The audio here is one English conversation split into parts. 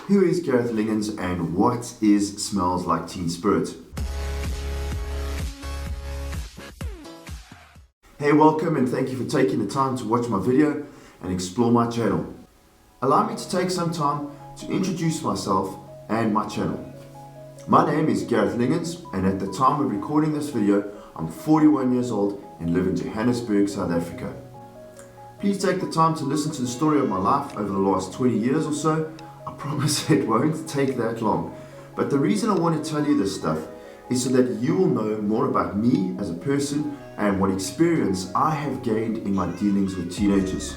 Who is Gareth Lingens and what is Smells Like Teen Spirit? Hey, welcome and thank you for taking the time to watch my video and explore my channel. Allow me to take some time to introduce myself and my channel. My name is Gareth Lingens and at the time of recording this video, I'm 41 years old and live in Johannesburg, South Africa. Please take the time to listen to the story of my life over the last 20 years or so. I promise it won't take that long. But the reason I want to tell you this stuff is so that you will know more about me as a person and what experience I have gained in my dealings with teenagers.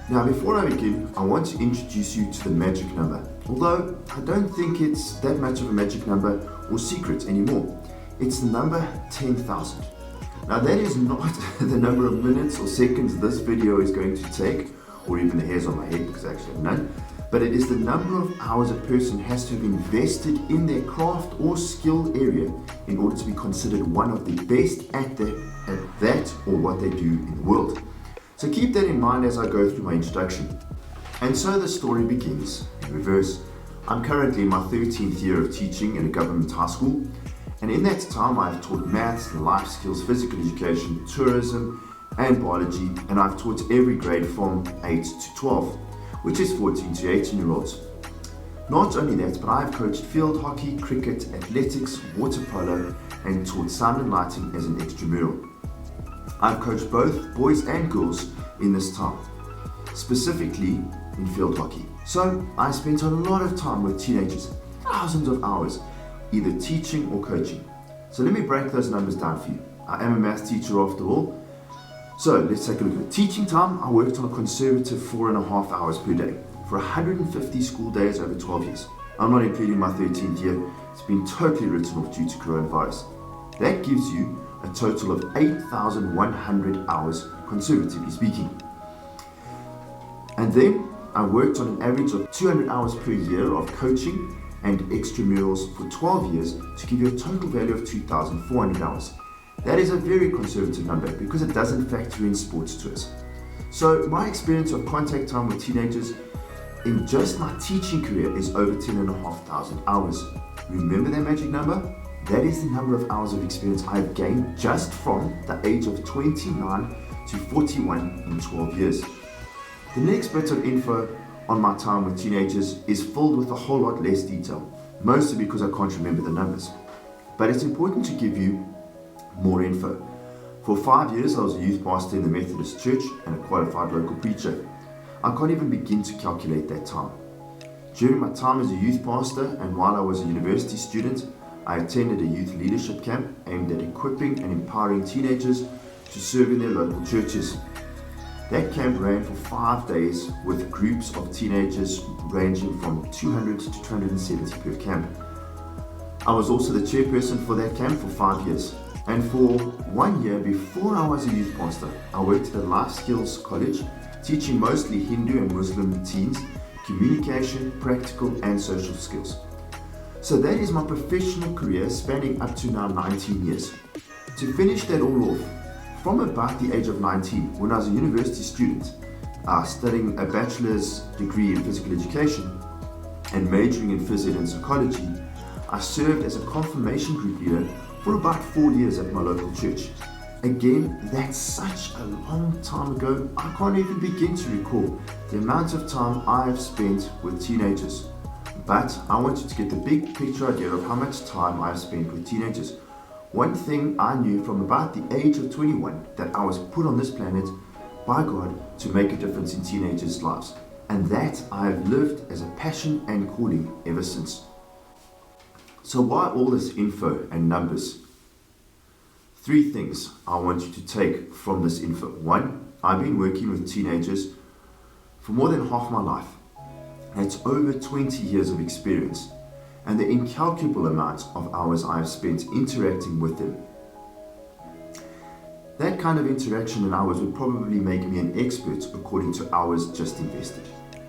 Now, before I begin, I want to introduce you to the magic number. Although I don't think it's that much of a magic number or secret anymore. It's the number 10,000. Now that is not the number of minutes or seconds this video is going to take, or even the hairs on my head because I actually have none, but it is the number of hours a person has to have invested in their craft or skill area in order to be considered one of the best at that or what they do in the world. So keep that in mind as I go through my introduction. And so the story begins in reverse. I'm currently in my 13th year of teaching in a government high school. And in that time, I've taught maths, life skills, physical education, tourism, and biology. And I've taught every grade from 8 to 12, which is 14 to 18-year-olds. Not only that, but I've coached field hockey, cricket, athletics, water polo, and taught sound and lighting as an extramural. I've coached both boys and girls in this time, specifically in field hockey. So I spent a lot of time with teenagers, thousands of hours, either teaching or coaching. So let me break those numbers down for you. I am a maths teacher after all. So let's take a look at it. Teaching time, I worked on a conservative 4.5 hours per day for 150 school days over 12 years. I'm not including my 13th year. It's been totally written off due to coronavirus. That gives you a total of 8,100 hours, conservatively speaking. And then I worked on an average of 200 hours per year of coaching and extramurals for 12 years to give you a total value of 2,400 hours. That is a very conservative number because it doesn't factor in sports tours. So my experience of contact time with teenagers in just my teaching career is over 10,500 hours. Remember that magic number? That is the number of hours of experience I've gained just from the age of 29 to 41 in 12 years. The next bit of info on my time with teenagers is filled with a whole lot less detail, mostly because I can't remember the numbers. But it's important to give you more info. For 5 years I was a youth pastor in the Methodist Church and a qualified local preacher. I can't even begin to calculate that time. During my time as a youth pastor and while I was a university student, I attended a youth leadership camp aimed at equipping and empowering teenagers to serve in their local churches. That camp ran for 5 days with groups of teenagers ranging from 200 to 270 per camp. I was also the chairperson for that camp for 5 years. And for 1 year before I was a youth pastor, I worked at a life skills college, teaching mostly Hindu and Muslim teens communication, practical and social skills. So that is my professional career spanning up to now 19 years. To finish that all off, from about the age of 19, when I was a university student, studying a bachelor's degree in physical education and majoring in phys ed and psychology, I served as a confirmation group leader for about 4 years at my local church. Again, that's such a long time ago, I can't even begin to recall the amount of time I have spent with teenagers. But I want you to get the big picture idea of how much time I have spent with teenagers. One thing I knew from about the age of 21, that I was put on this planet by God to make a difference in teenagers' lives. And that I have lived as a passion and calling ever since. So why all this info and numbers? 3 things I want you to take from this info. 1, I've been working with teenagers for more than half my life. That's over 20 years of experience. And the incalculable amount of hours I have spent interacting with them. That kind of interaction and hours would probably make me an expert according to hours just invested.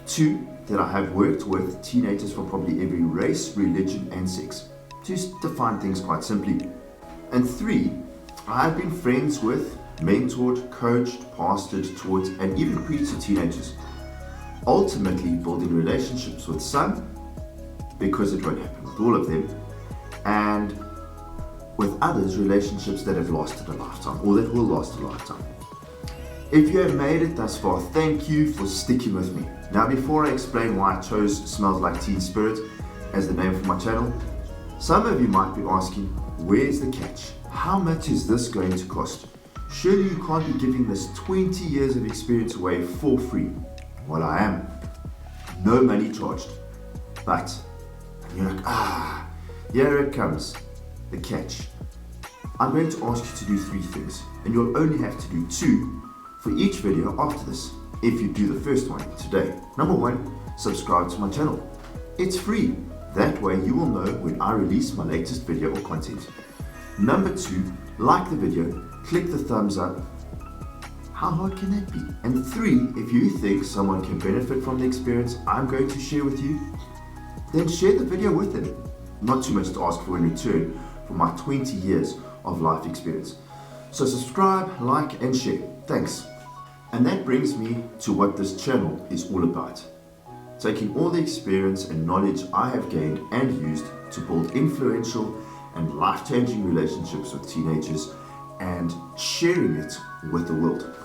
2, that I have worked with teenagers from probably every race, religion and sex. To define things quite simply. And 3, I have been friends with, mentored, coached, pastored, taught and even preached to teenagers. ultimately building relationships with some, because it won't happen with all of them, and with others, relationships that have lasted a lifetime, or that will last a lifetime. If you have made it thus far, thank you for sticking with me. Now, before I explain why I chose Smells Like Teen Spirit as the name for my channel, some of you might be asking, where's the catch? How much is this going to cost? Surely you can't be giving this 20 years of experience away for free. Well, I am. No money charged. But, and you're like, here it comes. The catch. I'm going to ask you to do 3 things, and you'll only have to do 2 for each video after this, if you do the first one today. Number 1, subscribe to my channel. It's free. That way you will know when I release my latest video or content. Number 2, like the video, click the thumbs up. How hard can that be? And 3, if you think someone can benefit from the experience I'm going to share with you, then share the video with them. Not too much to ask for in return for my 20 years of life experience. So subscribe, like, and share. Thanks. And that brings me to what this channel is all about. Taking all the experience and knowledge I have gained and used to build influential and life-changing relationships with teenagers and sharing it with the world.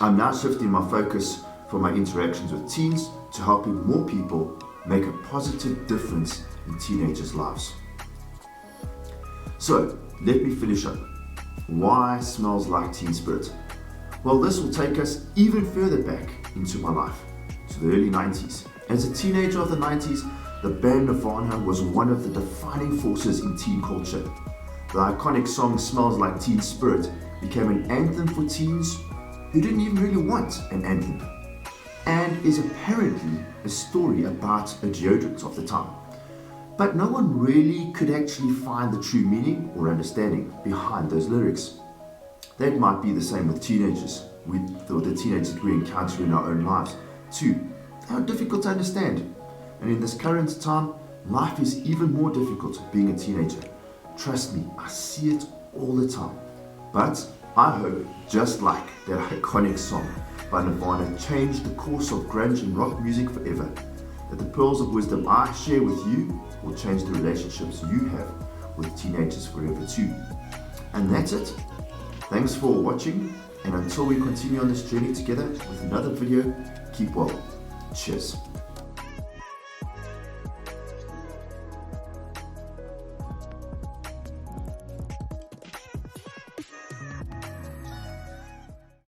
I'm now shifting my focus from my interactions with teens to helping more people make a positive difference in teenagers' lives. So, let me finish up. Why Smells Like Teen Spirit? Well, this will take us even further back into my life, to the early 90s. As a teenager of the 90s, the band Nirvana was one of the defining forces in teen culture. The iconic song Smells Like Teen Spirit became an anthem for teens who didn't even really want an anthem, and is apparently a story about a deodorant of the time. But no one really could actually find the true meaning or understanding behind those lyrics. That might be the same with teenagers, or the teenagers that we encounter in our own lives too. They are difficult to understand. And in this current time, life is even more difficult being a teenager. Trust me, I see it all the time. But I hope, just like that iconic song by Nirvana changed the course of grunge and rock music forever, that the pearls of wisdom I share with you will change the relationships you have with teenagers forever too. And that's it. Thanks for watching, and until we continue on this journey together with another video, keep well. Cheers.